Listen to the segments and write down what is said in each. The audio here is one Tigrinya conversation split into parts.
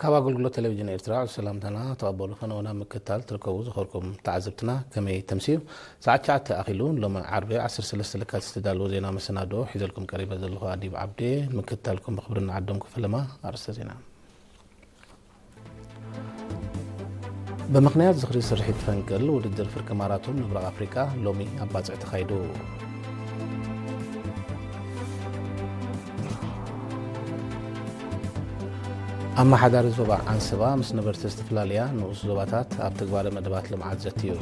كابا قلقلو تلفزيون إرتراع سلامتنا تقبلوا فنونا مكتال تركوز خوركم تعزبتنا كمي تمسير ساعات شعات أخيلون لما عربي عصر سلسلة لكات استدالو زينا مسنادو حيزلكم قريبا زلخو عديب عبدي مكتالكم بخبرنا عدومكم فلما أرسل زينا بمقنيات زخري سرحيت فنقل وددر فرق ماراتون نبرق أفريقيا لومي أباز اعتخايدو أما حدار الزوبا عن سبا مس نبرت استفلاليا نوز زوباتات أب تقبال مدبات لمعاد زتيو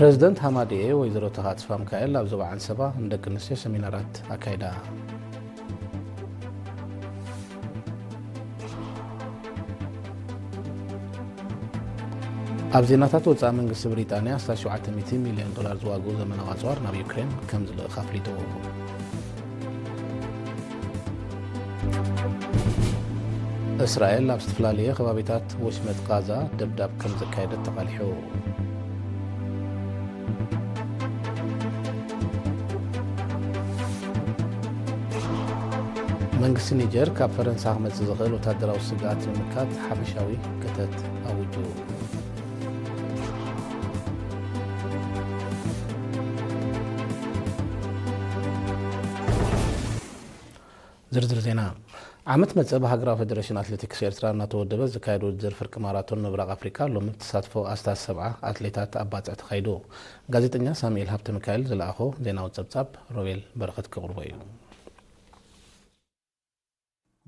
بريزيدنت هامادي ويزرو تهات سفام كايل أب زوبا عن سبا ندق نسي سمينارات أكايدا أبزيناتات وصا منغس بريطانيا 700 مليون دولار زواغو زمن أواصوار ناب يوكرين كم زل خافليتو إسرائيل لاب استفلالية خبابيتات وشمت غازا دبداب كم زكايدة تقالحو منغس نيجر كاب فرنسا أحمد زغل وتادراو سقات المكات حبشاوي كتت أوجو زرزر زينا عمت متصب هاجرا فدراسيون اتلتيكس ኤርትራ እናተወደበ ዘካይዶ ውድድር ፍርቅ ማራቶን ምብራቅ አፍሪካ ሎሚ ተሳትፎ አስታት 7 አትሌታት አባጻ ተካይዶ ጋዜጠኛ ሳሙኤል ሀብተ ሚካኤል ዘላአኹ ዜናው ጸብጻብ ሮቤል በረከት ከቅርቡ እዩ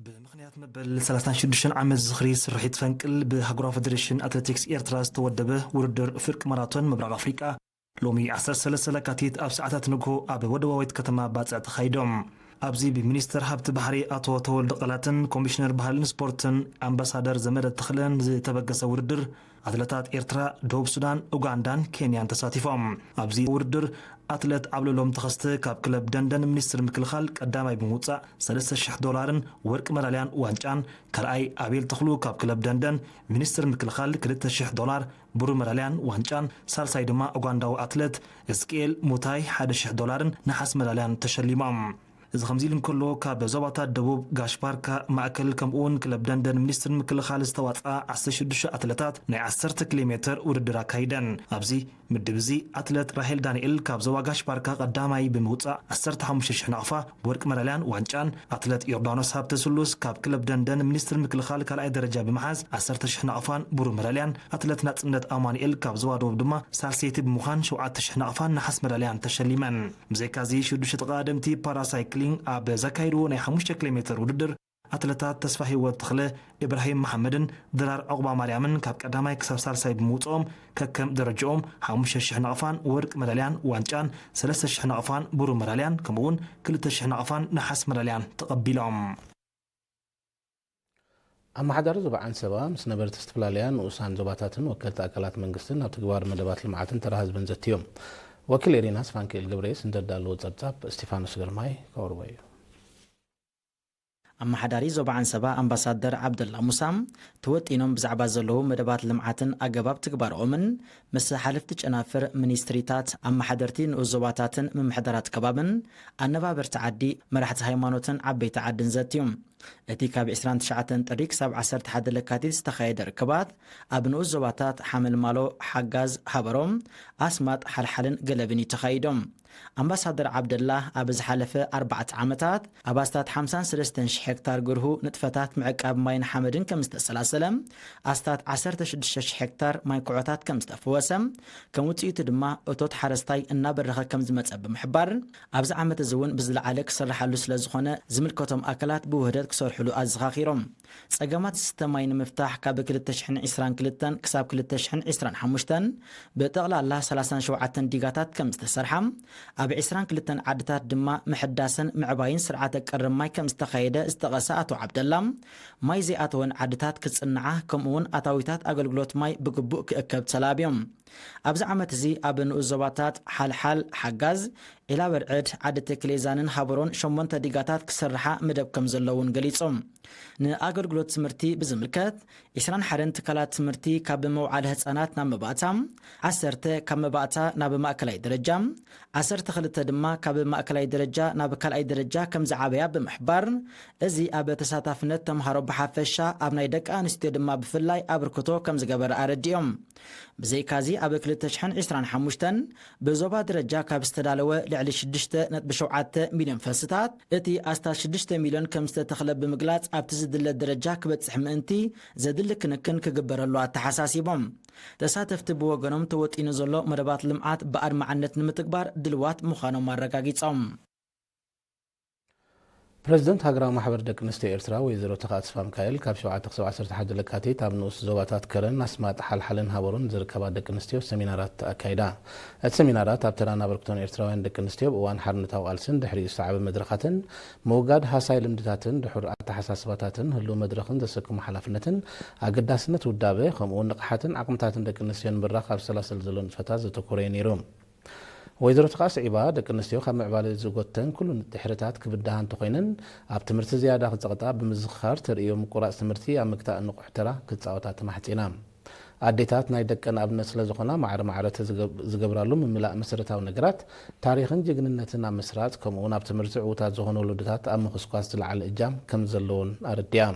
بمخنيات مبل 36 عام زخري سرحيت فنقل بهاجرا فدراسيون اتلتيكس ኤርትራ ዝተወደበ ውድድር ፍርቅ ማራቶን ምብራቅ አፍሪካ ሎሚ 13 ለካቲት ኣብ ሰዓታት ንግሆ ኣብ ወደባዊት ከተማ ባጻ ተካይዶም أبزي بمنستر حبت بحري أتو تولد قلاتن كوميشنر بحالن سبورتن أمباسادر زمرد تخلن زي تبقى وردر أتلتات إرترا دوب سودان أوغاندان كينيان تساتيفهم أبزي وردر أتلت عبلو لهم تخست كاب كلب دندن منستر مكلخال قدامي بموتسا $3,000 ورق مراليان وانجان كرأي أبيل تخلو كاب كلب دندن منستر مكلخال $3,000 برو مراليان وانجان سالساي دما أوغانداو أتلت اسكيل موتاي $1,000 نحس مراليان تشليمام إذا خمزيلن كله كاب زبطات دبوب غاشباركا مأكل كمون كلب دندن منستر مكلخال استواتقا 16 أتلتات ناي 10 كيلومتر وردرا كايدن أبزي مدبزي أتلت راهيل دانييل كاب زوا غاشباركا قداماي بموصا 15 نقفة ورق مراليان وانجان أتلت يوردانوس هابت سلوس كاب كلب دندن منستر مكلخال كالاي درجة بمحاز 10 نقفان برو مراليان أتلت ناتسنت أمانييل كاب زوا دوب دما سالسيتي بمخان 7 نقفان نحس مراليان تشليمان مزيكازي شدوش تقادمتي باراسايكل أب زكايرو ناي 5 كيلومتر ودر أتلتات تصفحي وتخله إبراهيم محمدن درار عقبة مريمن كاب قدامي كسب سالساي بموصوم ككم درجوم 5 نقفان ورق مداليان وانجان 3 نقفان برو مداليان كمون 2 نقفان نحس مداليان تقبلهم أما حدار زبا عن سبا مس نبرت استفلاليان وسان زباتاتن وكلت أكلات منقستن أو تقوار مدبات المعاتن تراهز بنزتيوم وكيل إريناس فانكيل جبريس اندردالو تزبطاب استيفانوس غرماي كورباي أما حداري زوبا عن سبا أمباسادر عبد الله مسام توت إنهم بزعبا زلو مدبات لمعاتن أقباب تكبار أمن مس حالفتج أنافر منيستريتات أما حدرتين وزوباتاتن من محدرات كبابن أنبا برتعدي مرحة هايمانوتن عبي تعدن زاتيوم اتيكا بعسران تشعتن طريق 7 حد لكاتي استخايد ركبات أبنو الزوباتات حامل مالو حقاز حبروم أسمات حلحلن قلبني تخايدهم أمباسادر عبد الله أبز حلفة 4 عامتات أباستات 53 هكتار قرهو نتفتات معقاب ماين حمدن كمستسلاسلم أستات 16 هكتار ماين قعوتات كمستفوسم كموتيت دما أتوت حرستاي النابرخة كمزمت محبار أبز عامت الزون بزل عليك صرح له سلازخونة زمل كتم أكلات بوهدات كسور حلو أزغاخيرهم سأقامات ستماين مفتاح كاب كل التشحن عسران كلتن كساب كل التشحن عسران حموشتن بتغلى الله 37 ديقاتات كمستسرحم أب عسران كلتن عدتات دما محداسن معباين سرعاتك الرماي كم استخايدة استغساءات عبد الله ماي زياتون عدتات كتصنعه كمون أتاويتات أقلقلوت ماي بقبوك أكبت سلابيوم أبز عمت زي أبن الزباتات حال حاجاز ኢላ በርዕድ ዓዲ ተክሌዛንን ሃበሮን 8 ዲጋታት ክሰርሓ መደብ ከም ዘለውን ገሊጾም ንኣገልግሎት ትምህርቲ ብዝምልከት 21 ትካላት ትምህርቲ ካብ መውዓለ ህፃናት ናብ መባእታ 10 ካብ መባእታ ናብ ማእከላይ ደረጃ 12 ድማ ካብ ማእከላይ ደረጃ ናብ ካልኣይ ደረጃ ከም ዝዓበያ ብምሕባር እዚ ኣብ ተሳታፍነት ተምሃሮ ብሓፈሻ ኣብ ናይ ደቂ ኣንስትዮ ድማ ብፍላይ ኣበርክቶ ከም ዝገበረ ኣረዲኦም ብዘይካዚ ኣብ 2025 ብዞባ ደረጃ ካብ ዝተዳለወ ልዕሊ 6.7 ሚልዮን ፈልስታት እቲ ኣስታት 6 ሚልዮን ከም ዝተተኽለ ብምግላጽ ኣብቲ ዝድለ ደረጃ ክበጽሕ ምእንቲ ዘድሊ ክንክን ክግበረሉ ኣተሓሳሲቦም ተሳተፍቲ ብወገኖም ተወጢኑ ዘሎ መደባት ልምዓት ብኣድማዓነት ንምትግባር ድልዋት ምዃኖም ኣረጋጊጾም ፕሬዝደንት ሃገራዊ ማሕበር ደቂ ኣንስትዮ ኤርትራ ወይዘሮ ተኻስፋ ሚካኤል ካብ 7 ክሳብ 11 ለካቲት ኣብ ንኡስ ዞባታት ከረን ኣስማጥ ሓልሓልን ሃበሩን ዝርከባ ደቂ ኣንስትዮ ሰሚናራት ኣካይዳ እቲ ሰሚናራት ኣብ ተራና ኣበርክቶን ኤርትራውያን ደቂ ኣንስትዮ ብእዋን ሓርነታዊ ቃልስን ድሕሪ ዝተዓበ መድረኻትን ምውጋድ ሃሳይ ልምድታትን ድሑር ኣተሓሳስባታትን ህሉ መድረኽን ዘሰክሙ ሓላፍነትን ኣገዳስነት ውዳበ ከምኡውን ንቕሓትን ዓቕምታትን ደቂ ኣንስትዮ ንምብራኽ ኣብ ሰላሰል ዘሎ ንጥፈታት ዘተኮረ ነይሩ ወይዘሮ ተኻስ ዒባ ደቂ ኣንስትዮ ካብ ምዕባለ ዝጎተን ኩሉ ድሕረታት ክብድሃ እንተኮይነን ኣብ ትምህርቲ ዝያዳ ክፀቕጣ ብምዝኻር ተርእዮ ምቁራፅ ትምህርቲ ኣብ ምግታእ ንቑሕ ተራ ክፃወታ ተማሕፂና ኣዴታት ናይ ደቀን ኣብነት ስለ ዝኾና ማዕረ ማዕረተ ዝገብራሉ ምምላእ መሰረታዊ ነገራት ታሪክን ጅግንነትን ኣብ ምስራፅ ከምኡውን ኣብ ትምህርቲ ዕዉታት ዝኾኑ ወለዶታት ኣብ ምኽስኳስ ዝለዓለ እጃም ከም ዘለውን ኣረዲያ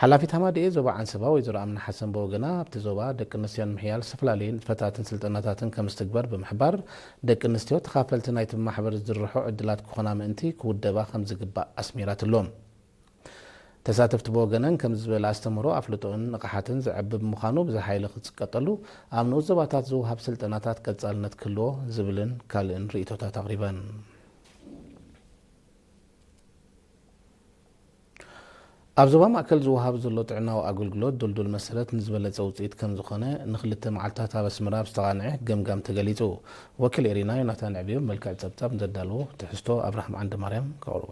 ሓላፊት ሃማድኤ ዞባ ዓንሰባ ወይዘሮ ኣምና ሓሰን በወገና ኣብቲ ዞባ ደቂ ኣንስትዮ ንምሕያል ዝተፈላለዩ ንጥፈታትን ስልጠናታትን ከም ዝትግበር ብምሕባር ደቂ ኣንስትዮ ተኻፈልቲ ናይቲ ማሕበር ዝርሑ ዕድላት ክኾና ምእንቲ ክውደባ ከም ዝግባእ ኣስሚራትሎም ተሳተፍቲ በወገነን ከም ዝበለ ኣስተምህሮ ኣፍልጦን ንቕሓትን ዝዕብብ ምዃኑ ብዝሓይሊ ክፅቀጠሉ ኣብ ንኡስ ዞባታት ዝውሃብ ስልጠናታት ቀጻልነት ክህልዎ ዝብልን ካልእን ርእቶታት ኣቕሪበን ኣብ ዞባ ማእከል ዝውሃብ ዘሎ ጥዕናዊ ኣገልግሎት ዱልዱል መሰረት ንዝበለፀ ውፅኢት ከም ዝኾነ ንክልተ መዓልትታት ኣብ ኣስመራ ብዝተቓንዐ ገምጋም ተገሊጹ ወኪል ኤሪና ዮናታን ዕብዮ መልክዕ ፀብጻብ ዘዳለዎ ትሕዝቶ ኣብርሃም ዓንደ ማርያም ከቕርቦ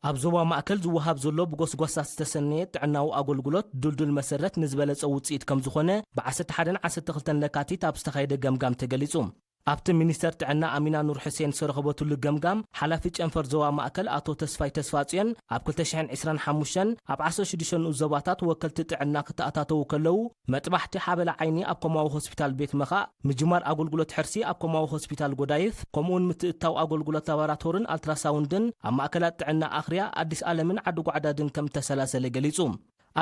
ኣብ ዞባ ማእከል ዝውሃብ ዘሎ ብጎስጓሳት ዝተሰነየ ጥዕናዊ ኣገልግሎት ዱልዱል መሰረት ንዝበለፀ ውፅኢት ከም ዝኾነ ብ11-12 ለካቲት ኣብ ዝተኻየደ ገምጋም ተገሊጹ ኣብቲ ሚኒስተር ጥዕና ኣሚና ኑር ሕሴን ዝረኸበትሉ ገምጋም ሓላፊ ጨንፈር ዞባ ማእከል ኣቶ ተስፋይ ተስፋጽዮን ኣብ 2025 ኣብ 16 ንኡስ ዞባታት ወከልቲ ጥዕና ክተኣታተው ከለዉ መጥባሕቲ ሓበላ ዓይኒ ኣብ ኮማዊ ሆስፒታል ቤት መኻእ ምጅማር ኣገልግሎት ሕርሲ ኣብ ኮማዊ ሆስፒታል ጎዳይፍ ከምኡውን ምትእታው ኣገልግሎት ላቦራቶርን ኣልትራሳውንድን ኣብ ማእከላት ጥዕና ኣኽርያ ኣዲስ ዓለምን ዓዲ ጓዕዳድን ከም ተሰላሰለ ገሊጹ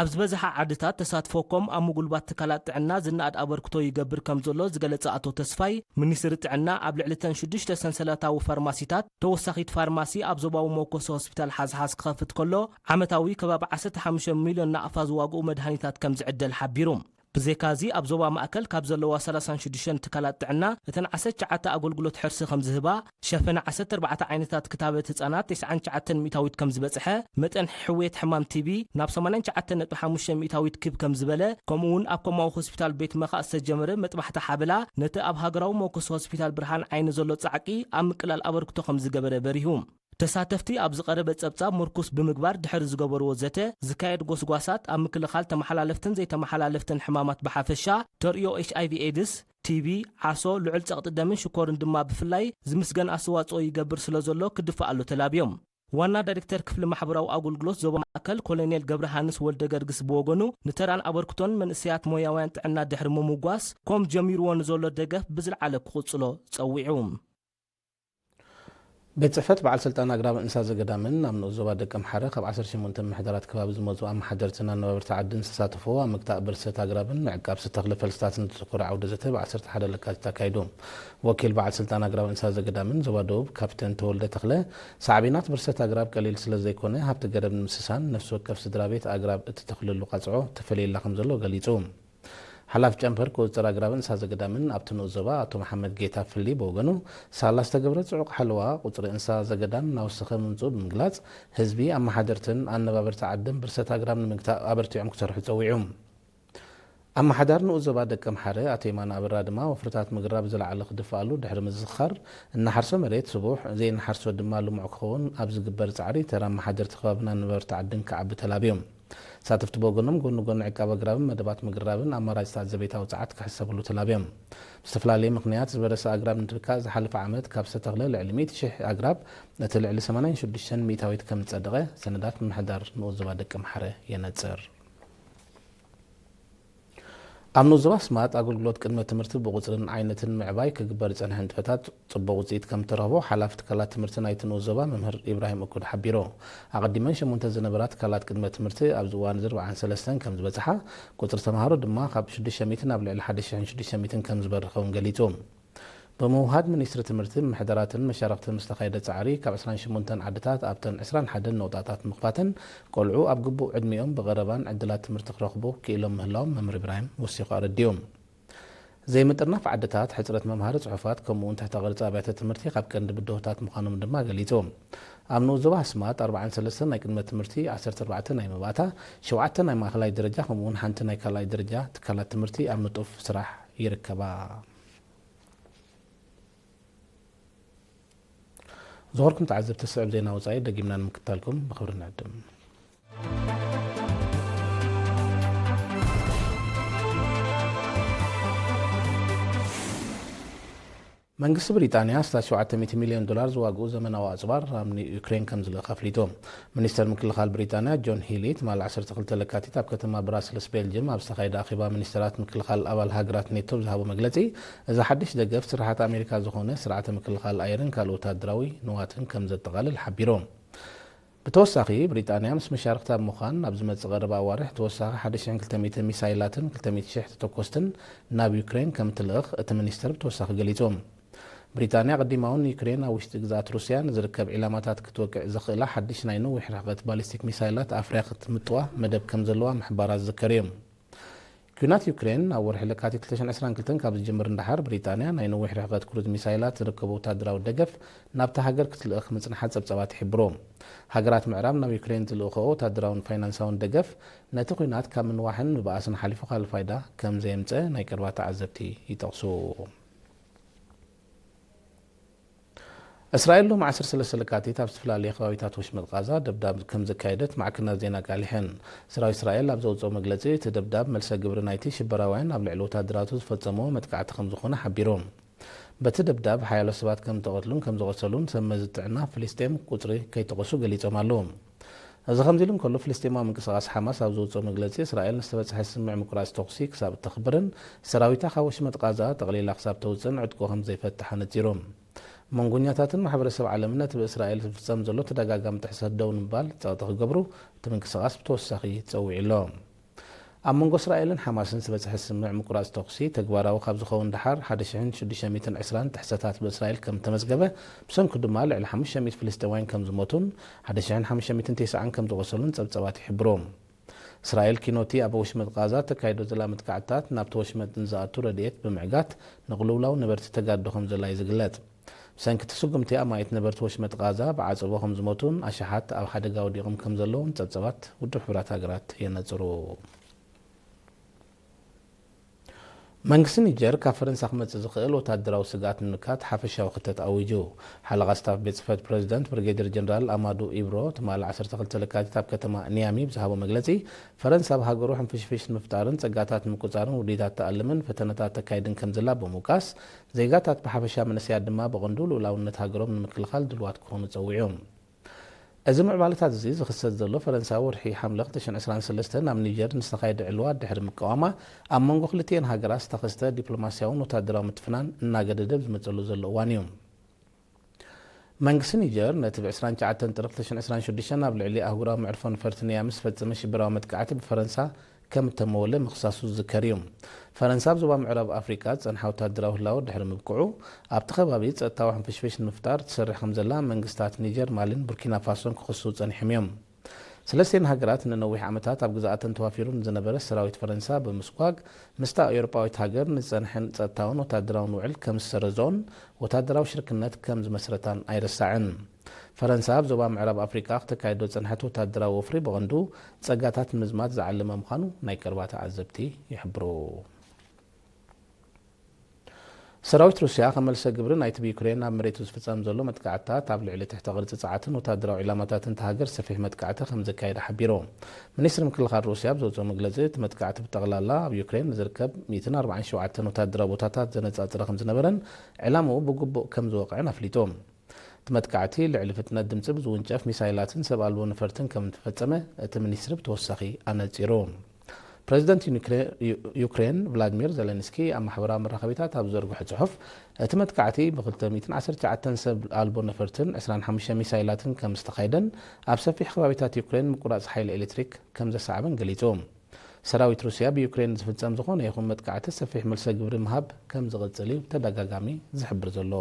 ኣብ ዝበዝሓ ዓድታት ተሳትፎኮም ኣብ ምጉልባት ትካላት ጥዕና ዝናኣድ ኣበርክቶ ይገብር ከም ዘሎ ዝገለጸ ኣቶ ተስፋይ ሚኒስትሪ ጥዕና ኣብ ልዕሊ 6 ሰንሰለታዊ ፋርማሲታት ተወሳኺት ፋርማሲ ኣብ ዞባዊ መኮሶ ሆስፒታል ሓዝሓዝ ክኸፍት ከሎ ዓመታዊ ከባቢ 15 ሚልዮን ናቕፋ ዝዋግኡ መድሃኒታት ከም ዝዕደል ሓቢሩ ብዘይካዚ ኣብ ዞባ ማእከል ካብ ዘለዋ 36 ትካላት ጥዕና እተን 19 ኣገልግሎት ሕርሲ ከም ዝህባ ሸፈነ 14 ዓይነታት ክታበት ህፃናት 99 ሚእታዊት ከም ዝበፅሐ መጠን ሕዌት ሕማም ቲቢ ናብ 89.5 ሚእታዊት ክብ ከም ዝበለ ከምኡውን ኣብ ኮማዊ ሆስፒታል ቤት መኻእ ዝተጀመረ መጥባሕቲ ሓበላ ነቲ ኣብ ሃገራዊ መኮሶ ሆስፒታል ብርሃን ዓይኒ ዘሎ ጻዕቂ ኣብ ምቅላል ኣበርክቶ ከም ዝገበረ በሪሁ ተሳተፍቲ ኣብ ዝቐረበ ጸብጻብ ምርኩስ ብምግባር ድሕሪ ዝገበርዎ ዘተ ዝካየድ ጎስጓሳት ኣብ ምክልኻል ተመሓላለፍትን ዘይተመሓላለፍትን ሕማማት ብሓፈሻ ተርእዮ HIV ኤድስ ቲቢ ዓሶ ልዑል ጸቕጢ ደምን ሽኮርን ድማ ብፍላይ ዝምስገን ኣስተዋጽኦ ይገብር ስለ ዘሎ ክድፋኣሉ ተላብዮም ዋና ዳይሬክተር ክፍሊ ማሕበራዊ ኣገልግሎት ዞባ ማእከል ኮሎኔል ገብረሃንስ ወልደ ገርግስ ብወገኑ ንተራን ኣበርክቶን መንእስያት ሞያውያን ጥዕና ድሕሪ ምምጓስ ከም ጀሚርዎ ንዘሎ ደገፍ ብዝለዓለ ክቕጽሎ ጸዊዑ ቤት ጽሕፈት በዓል ስልጣን ኣግራብ እንስሳ ዘገዳምን ኣብ ንኡስ ዞባ ደቂ ኣምሓረ ካብ 18 ምሕደራት ከባቢ ዝመፁ ኣመሓደርትን ኣነባበርቲ ዓድን ዝተሳተፉ ኣብ ምግታእ ብርሰት ኣግራብን ምዕቃብ ዝተኽሊ ፈልስታትን ዘተኮረ ዓውደ ዘተ ብ11 ለካቲት ኣካይዱ ወኪል በዓል ስልጣን ኣግራብ እንስሳ ዘገዳምን ዞባ ደቡብ ካፕተን ተወልደ ተኽለ ሳዕቤናት ብርሰት ኣግራብ ቀሊል ስለ ዘይኮነ ሃብቲ ገረብ ንምስሳን ነፍሲ ወከፍ ስድራ ቤት ኣግራብ እትተኽልሉ ቃፅዖ ተፈልየላ ከም ዘሎ ገሊጹ ሓላፊ ጨንፈር ቁፅር ኣግራብ እንስሳ ዘገዳምን ኣብቲ ንኡስ ዞባ ኣቶ መሓመድ ጌታ ፍሊ በወገኑ ሳላ ዝተገብረ ጽዑቕ ሓለዋ ቁፅሪ እንስሳ ዘገዳም ናውስኸ ምምፁእ ብምግላጽ ህዝቢ ኣመሓደርትን ኣነባበርቲ ዓድን ብርሰት ኣግራብ ንምግታእ ኣበርቲዖም ክሰርሑ ፀዊዑ ኣመሓዳር ንኡስ ዞባ ደቂ ኣምሓረ ኣቶ የማነ ኣብራ ድማ ወፍርታት ምግራብ ዝለዓለ ክድፋኣሉ ድሕሪ ምዝኽኻር እናሓርሶ መሬት ስቡሕ ዘይናሓርሶ ድማ ልሙዕ ክኸውን ኣብ ዝግበር ፃዕሪ ተራ ኣመሓደርቲ ከባብን ኣነባበርቲ ዓድን ክዓቢ ተላብዮም ሳትፍቲ በጎኖም ጎን ዕቃበ ኣግራብን መደባት ምግራብን ኣማራጭታት ዘቤታ ውፅዓት ክሕሰብሉ ተላብዮም ብዝተፈላለየ ምክንያት ዝበረሰ ኣግራብ ንትብካእ ዝሓለፈ ዓመት ካብ ዝተተኽለ ልዕሊ 100,000 ኣግራብ ነቲ ልዕሊ 86 ሚታዊት ከም ዝፀደቐ ሰነዳት ምምሕዳር ንኡዘባ ደቂ ኣምሓረ የነፅር ኣብ ንኡዘባ ስማት ኣገልግሎት ቅድመ ትምህርቲ ብቁፅርን ዓይነትን ምዕባይ ክግበር ዝፀንሐ ንጥፈታት ፅቡቅ ውፅኢት ከም እትረኽቦ ሓላፊ ትካላት ትምህርቲ ናይቲ ንኡዘባ መምህር ኢብራሂም እኩድ ሓቢሮ ኣቐዲመን 8 ዝነበራ ትካላት ቅድመ ትምህርቲ ኣብዚ እዋን 43 ከም ዝበፅሓ ቁፅሪ ተምሃሮ ድማ ካብ 600 ናብ ልዕሊ 1600 ከም ዝበርኸውን ገሊጹ በመውሃድ ሚኒስትሪ ትምህርቲ ምሕደራትን መሻርክትን ምስ ተኻየደ ፃዕሪ ካብ 28 ዓድታት ኣብተን 21 ነውጣታት ምኽፋትን ቆልዑ ኣብ ግቡእ ዕድሚኦም ብቐረባን ዕድላት ትምህርቲ ክረኽቡ ክኢሎም ምህላዎም መምህር ኢብራሂም ወሲኹ ኣረዲዮም ዘይምጥርናፍ ዓድታት ሕፅረት መምሃሪ ፅሑፋት ከምኡውን ትሕተ ቅርፂ ኣብያተ ትምህርቲ ካብ ቀንዲ ብድሆታት ምዃኖም ድማ ገሊጹ ኣብ ንኡዘባ ስማት 43 ናይ ቅድመ ትምህርቲ 14 ናይ መባእታ 7 ናይ ማእኸላይ ደረጃ ከምኡውን ሓንቲ ናይ ካልኣይ ደረጃ ትካላት ትምህርቲ ኣብ ንጡፍ ስራሕ ይርከባ زهوركم تعذب تسعب زينا وصايد دقيمنا نمكتالكم بخبر نعدم መንግስቲ ብሪጣንያ 700 ሚሊዮን ዶላር ዝዋግኡ ዘመናዊ ኣጽባር ኣብ ዩክሬን ከም ዝልእኽ ኣፍሊጡ ሚኒስተር ምክልኻል ብሪጣንያ ጆን ሂሊት ማል 12 ለካቲት ኣብ ከተማ ብራስልስ ቤልጅየም ኣብ ዝተኻየደ ኣኼባ ሚኒስተራት ምክልኻል ኣባል ሃገራት ኔቶ ዝሃቦ መግለጺ እዚ ሓድሽ ደገፍ ስራሓት ኣሜሪካ ዝኾነ ስርዓተ ምክልኻል ኣየርን ካልእ ወታደራዊ ንዋትን ከም ዘጠቓልል ሓቢሮም ብተወሳኺ ብሪጣንያ ምስ መሻርክታ ምዃን ኣብ ዝመጽእ ቀረባ ኣዋርሕ ተወሳኺ 1200 ሚሳይላትን 200,000 ተተኮስትን ናብ ዩክሬን ከም ትልእኽ እቲ ሚኒስተር ብተወሳኺ ገሊጾም ብሪጣንያ ቀዲማውን ዩክሬን ኣብ ውሽጢ ግዛት ሩስያ ንዝርከብ ዒላማታት ክትወቅዕ ዘኽእላ ሓድሽ ናይ ነዊሕ ርሕቀት ባሊስቲክ ሚሳይላት ኣፍርያ ክትምጥዋ መደብ ከም ዘለዋ ምሕባራት ዝዝከር እዮም ኩናት ዩክሬን ኣብ ወርሒ ለካቲት 2022 ካብ ዝጅምር እንዳሓር ብሪጣንያ ናይ ነዊሕ ርሕቀት ክሩዝ ሚሳይላት ዝርከቡ ወታደራዊ ደገፍ ናብቲ ሃገር ክትልእኽ ምጽናሓት ጸብጸባት ይሕብሮ ሃገራት ምዕራብ ናብ ዩክሬን ዝልእኽኦ ወታደራውን ፋይናንሳውን ደገፍ ነቲ ኩናት ካብ ምንዋሕን ምብኣስን ሓሊፉ ካልእ ፋይዳ ከም ዘየምፅእ ናይ ቀረባ ተዓዘብቲ ይጠቕሱ እስራኤል ሎም 13 ለካቲት ኣብ ዝተፈላለዩ ከባቢታት ወሽመጥ ጋዛ ደብዳብ ከም ዘካየደት ማዕከናት ዜና ቃሊሕን ሰራዊት እስራኤል ኣብ ዘውፅኦ መግለፂ እቲ ደብዳብ መልሰ ግብሪ ናይቲ ሽበራውያን ኣብ ልዕሊ ወታደራቱ ዝፈፀሞ መጥቃዕቲ ከም ዝኾነ ሓቢሮም በቲ ደብዳብ ሓያሎ ሰባት ከም ተቐትሉን ከም ዝቆሰሉን ሰመዝ ጥዕና ፍልስጤም ቁፅሪ ከይተቐሱ ገሊፆም ኣለዎም እዚ ከምዚ ኢሉ እንከሎ ፍልስጤማዊ ምንቅስቓስ ሓማስ ኣብ ዘውፅኦ መግለፂ እስራኤል ንዝተበፅሐ ስምዕ ምቁራፅ ተኽሲ ክሳብ እተኽብርን ሰራዊታ ካብ ወሽመጥ ጋዛ ጠቕሊላ ክሳብ ተውፅን ዕጥቆ ከም ዘይፈትሕ ነፂሮም መንጎኛታትን ማሕበረሰብ ዓለምነት ብእስራኤል ዝፍጸም ዘሎ ተደጋጋሚ ጥሕሰት ደው ንምባል ፀቕጢ ክገብሩ እቲ ምንቅስቓስ ብተወሳኺ ፀዊዑ ኣሎ ኣብ መንጎ እስራኤልን ሓማስን ዝበፅሐ ስምዕ ምቁራፅ ተኽሲ ተግባራዊ ካብ ዝኸውን ድሓር 1620 ጥሕሰታት ብእስራኤል ከም ተመዝገበ ብሰንኪ ድማ ልዕሊ 500 ፍልስጤማውያን ከም ዝሞቱን 1590 ከም ዝቆሰሉን ፀብፀባት ይሕብሮም እስራኤል ኪኖቲ ኣብ ወሽመጥ ጋዛ ተካይዶ ዘላ መጥቃዕትታት ናብቲ ወሽመጥ ንዝኣቱ ረድኤት ብምዕጋት ንቕልውላው ነበርቲ ተጋድዶ ከም ዘላ እዩ ዝግለጽ ሰንኪ ትስጉምቲ ኣማይት ነበርቲ ወሽመጥ ጋዛ ብዓፀቦ ከም ዝሞቱን ኣሽሓት ኣብ ሓደጋ ወዲቖም ከም ዘለውን ፀብፀባት ውድብ ሕብራት ሃገራት የነፅሩ መንግስቲ ኒጀር ካብ ፈረንሳ ክመፅእ ዝኽእል ወታደራዊ ስጋት ንምካት ሓፈሻዊ ክተት ኣውጁ ሓለቓ ስታፍ ቤት ጽሕፈት ፕረዚደንት ብሪጌድር ጀነራል ኣማዱ ኢብሮ ትማል 12 ለካቲት ኣብ ከተማ ኒያሚ ብዝሃቦ መግለፂ ፈረንሳ ብሃገሩ ሕንፍሽፍሽ ንምፍጣርን ፀጋታት ምቁፃርን ውዲታት ተኣልምን ፈተነታት ተካይድን ከም ዘላ ብምውቃስ ዜጋታት ብሓፈሻ መንእሰያት ድማ ብቐንዱ ልኡላውነት ሃገሮም ንምክልኻል ድልዋት ክኾኑ ፀዊዖም እዚ ምዕባለታት እዚ ዝኽሰት ዘሎ ፈረንሳዊ ወርሒ ሓምለ 2023 ናብ ኒጀር ንዝተኻየደ ዕልዋ ድሕሪ ምቃዋማ ኣብ መንጎ ክልቲአን ሃገራት ዝተኸስተ ዲፕሎማስያውን ወታደራዊ ምትፍናን እናገደደ ዝመፀሉ ዘሎ እዋን እዩ መንግስቲ ኒጀር ነቲ ብ29 ጥሪ 2026 ኣብ ልዕሊ ኣህጉራዊ መዕርፎ ነፈርቲ ኒያሚ ዝፈፀመ ሽብራዊ መጥቃዕቲ ብፈረንሳ ከም እተመወለ ምኽሳሱ ዝዝከር እዩ ፈረንሳ ኣብ ዞባ ምዕራብ ኣፍሪካ ፀንሓ ወታደራዊ ህላወ ድሕሪ ምብቅዑ ኣብቲ ከባቢ ፀጥታዊ ሕንፍሽፍሽ ንምፍጣር ትሰርሕ ከም ዘላ መንግስታት ኒጀር ማሊን ቡርኪና ፋሶን ክኽሱ ፀኒሖም እዮም ሰለስቴን ሃገራት ንነዊሕ ዓመታት ኣብ ግዛኣተን ተዋፊሩ ዝነበረ ሰራዊት ፈረንሳ ብምስጓግ ምስታ ኤውሮጳዊት ሃገር ንፀንሐን ፀጥታውን ወታደራውን ውዕል ከም ዝሰረዝኦን ወታደራዊ ሽርክነት ከም ዝመስረታን ኣይረሳዕን ፈረንሳ ኣብ ዞባ ምዕራብ ኣፍሪካ ክተካይዶ ፀንሐት ወታደራዊ ወፍሪ ብቐንዱ ፀጋታት ምዝማት ዝዓለመ ምዃኑ ናይ ቀረባ ተዓዘብቲ ይሕብሩ ሰራዊት ሩስያ ከመልሰ ግብሪ ናይቲ ብዩክሬን ኣብ መሬት ዝፍጸም ዘሎ መጥቃዕትታት ኣብ ልዕሊ ትሕቲ ቅርፂ ፀዓትን ወታደራዊ ዕላማታትን ተሃገር ሰፊሕ መጥቃዕቲ ከም ዘካየደ ሓቢሩ ሚኒስትሪ ምክልኻል ሩስያ ብዘውፅኦ መግለፂ እቲ መጥቃዕቲ ብጠቕላላ ኣብ ዩክሬን ዝርከብ 147 ወታደራዊ ቦታታት ዘነጻጽረ ከም ዝነበረን ዕላምኡ ብግቡእ ከም ዝወቅዐን ኣፍሊጦም እቲ መጥቃዕቲ ልዕሊ ፍጥነት ድምፂ ብዝውንጨፍ ሚሳይላትን ሰብ ኣልቦ ነፈርትን ከም ዝተፈጸመ እቲ ሚኒስትሪ ብተወሳኺ ኣነፂሩ ፕሬዚደንት ዩክሬን ቭላድሚር ዘለንስኪ ኣብ ማሕበራዊ መራኸቢታት ኣብ ዘርግሑ ጽሑፍ እቲ መጥቃዕቲ ብ219 ሰብ ኣልቦ ነፈርትን 25 ሚሳይላትን ከም ዝተኻየደን ኣብ ሰፊሕ ከባቢታት ዩክሬን ምቁራጽ ሓይሊ ኤሌክትሪክ ከም ዘሰዓበን ገሊጹ ሰራዊት ሩስያ ብዩክሬን ዝፍጸም ዝኾነ ይኹን መጥቃዕቲ ሰፊሕ መልሰ ግብሪ ምሃብ ከም ዝቕጽል እዩ ተደጋጋሚ ዝሕብር ዘሎ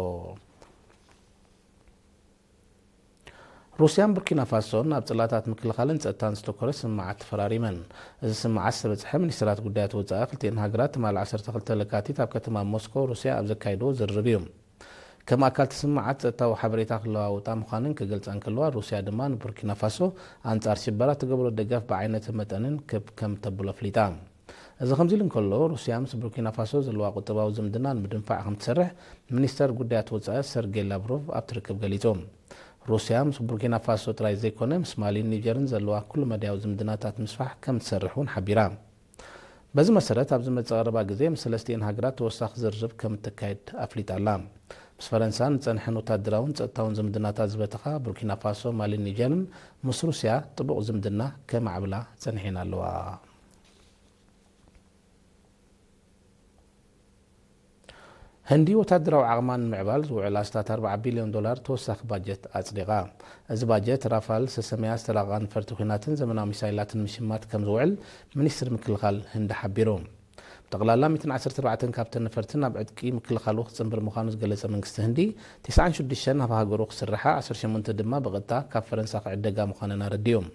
ሩስያን ቡርኪና ፋሶን ኣብ ጽላታት ምክልኻልን ጸጥታን ዝተኮረ ስምዓት ተፈራሪመን እዚ ስምዓት ዝተበጽሐ ሚኒስትራት ጉዳያት ወጻኢ ክልቲአን ሃገራት ትማል 12 ለካቲት ኣብ ከተማ ሞስኮ ሩስያ ኣብ ዘካይድዎ ዝርርብ እዩ ከም ኣካል ስምዓት ጸጥታዊ ሓበሬታ ክለዋወጣ ምዃንን ክገልጻን ከለዋ ሩስያ ድማ ንቡርኪና ፋሶ ኣንጻር ሽበራ ትገብሮ ደገፍ ብዓይነት መጠንን ከም ተብሎ ኣፍሊጣ እዚ ከምዚ ኢሉ እንከሎ ሩስያ ምስ ቡርኪና ፋሶ ዘለዋ ቁጠባዊ ዝምድና ንምድንፋዕ ከም ትሰርሕ ሚኒስተር ጉዳያት ወጻኢ ሰርጌይ ላቭሮቭ ኣብ ትርክብ ገሊጾም ሩስያ ምስ ቡርኪና ፋሶ ጥራይ ዘይኮነ ምስ ማሊን ኒጀርን ዘለዋ ኩሉ መድያዊ ዝምድናታት ምስፋሕ ከም ትሰርሕ እውን ሓቢራ በዚ መሰረት ኣብ ዝመጽእ ቀረባ ግዜ ምስ ሰለስቲአን ሃገራት ተወሳኺ ዝርርብ ከም እትካየድ ኣፍሊጣላ ምስ ፈረንሳን ዝጸንሐን ወታደራውን ጸጥታውን ዝምድናታት ዝበተኻ ቡርኪና ፋሶ ማሊን ኒጀርን ምስ ሩስያ ጥቡቕ ዝምድና ከማዕብላ ጸኒሐን ኣለዋ هندي وتدروا عقمان معبال زوعل أستات 4 بليون دولار توسخ باجت أصدقا از باجت رافال سسميا استراغان فرتوخيناتن زمنا مسايلات مشمات كم زوعل منيستر مكلخال هند حبيروم تقلالا 114 كابتن فرتنا بعدكي مكلخال وقت صنبر مخانوس جلسة منكست هندي 96 هفها قروق سرحة 10 دما بغتا كاب فرنسا قعدقا مخاننا رديوم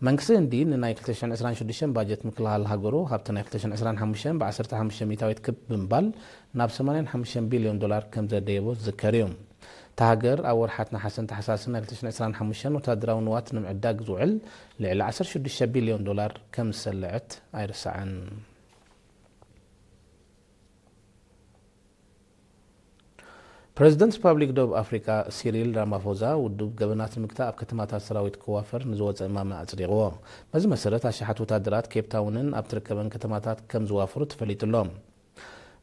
መንግስቲ ህንዲ ንናይ 2026 ባጀት ምክልኻል ሃገሩ ሃብቲ ናይ 2025 ብ15 ሚታዊት ክብ ብምባል ናብ 85 ቢልዮን ዶላር ከም ዘደየቦ ዝዝከር እዩ እታ ሃገር ኣብ ወርሓት ናሓሰን ተሓሳስን ናይ 2025 ወታደራዊ ንዋት ንምዕዳግ ዝውዕል ልዕሊ 16 ቢልዮን ዶላር ከም ዝሰልዐት ኣይርስዓን ፕሬዚደንት ሪፐብሊክ ደቡብ ኣፍሪካ ሲሪል ራማፎዛ ውድብ ገበናት ንምክታብ ኣብ ከተማታት ሰራዊት ክዋፈር ንዝወፀ እማማ ኣጽዲቕዎ በዚ መሰረት ኣሽሓት ወታደራት ኬፕታውንን ኣብ ትርከበን ከተማታት ከም ዝዋፍሩ ተፈሊጡሎም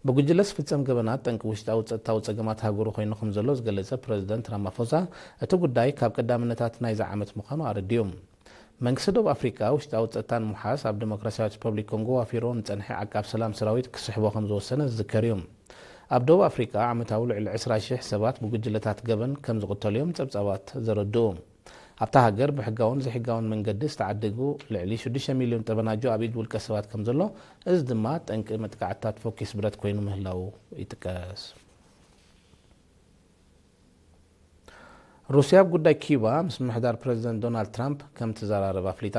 ብጉጅለ ዝፍጸም ገበናት ጠንቂ ውሽጣዊ ጸጥታዊ ጸገማት ሃገሩ ኮይኑ ከም ዘሎ ዝገለጸ ፕሬዚደንት ራማፎዛ እቲ ጉዳይ ካብ ቀዳምነታት ናይዚ ዓመት ምዃኑ ኣረድዩ መንግስቲ ደቡብ ኣፍሪካ ውሽጣዊ ጸጥታን ምሓስ ኣብ ዲሞክራሲያዊት ሪፐብሊክ ኮንጎ ዋፊሮ ንጸንሐ ዓቃብ ሰላም ሰራዊት ክስሕቦ ከም ዝወሰነ ዝዝከር እዩ ኣብ ደቡብ ኣፍሪካ ዓመታዊ ልዕሊ 20,000 ሰባት ብጉጅለታት ገበን ከም ዝቕተሉ እዮም ጸብጻባት ዘረድኡ ኣብታ ሃገር ብሕጋውን ዘይሕጋውን መንገዲ ዝተዓደጉ ልዕሊ 6 ሚልዮን ጠበናጆ ኣብ ኢድ ውልቀ ሰባት ከም ዘሎ እዚ ድማ ጠንቂ መጥቃዕትታት ፎኪስ ብረት ኮይኑ ምህላው ይጥቀስ ሩስያ ጉዳይ ኪባ ምስ ምሕዳር ፕሬዚደንት ዶናልድ ትራምፕ ከም ተዘራረበ ኣፍሊጣ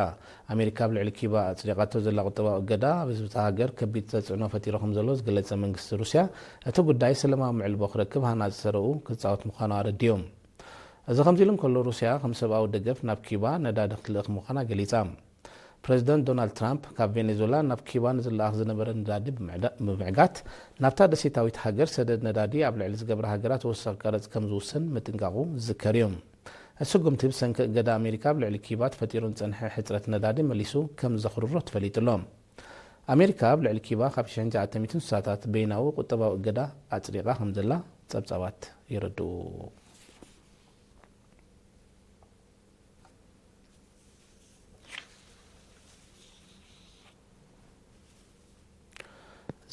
ኣሜሪካ ብልዕሊ ኪባ ኣጽዲቓቶ ዘላ ቁጠባዊ እገዳ ኣብ ህዝቢ ሃገር ከቢድ ተጽዕኖ ፈጢሩ ከም ዘሎ ዝገለጸ መንግስቲ ሩስያ እቲ ጉዳይ ሰላማዊ ምዕልቦ ክረክብ ሃናፂ ሰረኡ ክጻወት ምዃኑ ኣረድዮም እዚ ከምዚ ኢሉ እንከሎ ሩስያ ከም ሰብኣዊ ደገፍ ናብ ኪባ ነዳዲ ክትልእኽ ምዃና ገሊጻ ፕሬዚደንት ዶናልድ ትራምፕ ካብ ቬኔዙዌላ ናብ ኪባ ንዝለኣኽ ዝነበረ ነዳዲ ብምዕጋት ናብታ ደሴታዊት ሃገር ሰደድ ነዳዲ ኣብ ልዕሊ ዝገብረ ሃገራት ወሳኺ ቀረፅ ከም ዝውስን ምጥንቃቑ ዝዝከር እዩ እስጉምቲ ብሰንኪ እገዳ ኣሜሪካ ብልዕሊ ኪባ ተፈጢሩን ጸንሐ ሕፅረት ነዳዲ መሊሱ ከም ዘኽርሮ ተፈሊጡሎም ኣሜሪካ ብልዕሊ ኪባ ካብ 1960ታት በይናዊ ቁጠባዊ እገዳ ኣጽዲቓ ከም ዘላ ጸብጻባት ይረድኡ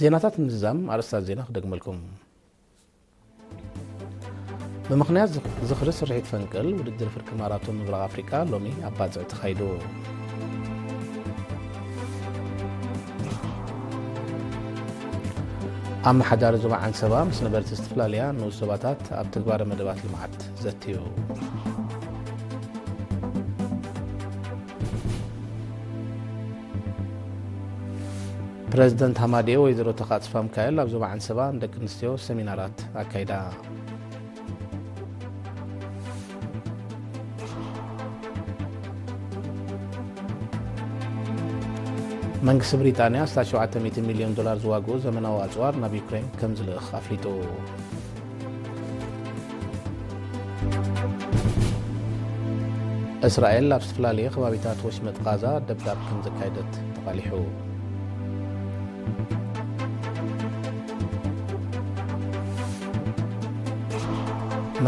ዜናታት ምዝዛም ኣርእስታት ዜና ክደግመልኩም ብምኽንያት ዝኽሪ ስርሒት ፈንቅል ውድድር ፍርቂ ማራቶን ምብራቕ ኣፍሪካ ሎሚ ኣብ ባፅዕ ተኻይዱ ኣመሓዳሪ ዞባ ዓንሰባ ምስ ነበርቲ ዝተፈላለያ ንኡስ ዞባታት ኣብ ተግባረ መደባት ልምዓት ዘትዩ ፕሬዚደንት ሃማዴ ወይዘሮ ተኻጽፋ ሚካኤል ኣብ ዞባ ዓንሰባ ንደቂ ኣንስትዮ ሰሚናራት ኣካይዳ መንግስቲ ብሪጣንያ 700 ሚሊዮን ዶላር ዝዋግኡ ዘመናዊ ኣጽዋር ናብ ዩክሬን ከም ዝልእኽ ኣፍሊጡ። እስራኤል ኣብ ዝተፈላለየ ከባቢታት ወሽመጥ ጋዛ ደብዳብ ከም ዘካየደት ተቃሊሑ።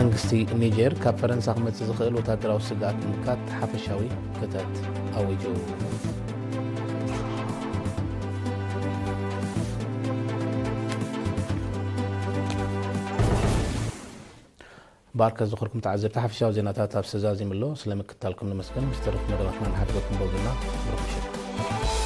መንግስቲ ኒጀር ካብ ፈረንሳ ክመጽእ ዝኽእል ወታደራዊ ስጋኣት ንምካት ሓፈሻዊ ክተት ኣዊጁ። ባርከ ዝኽርኩም ተዓዘብቲ ሓፈሻዊ ዜናታት ኣብ ዝተዛዚሙሎ ስለምክትታልኩም ንመስገን ምስ ተረፉ መደባትና ንሓድገኩም በሉና ብሩክ ምሽት።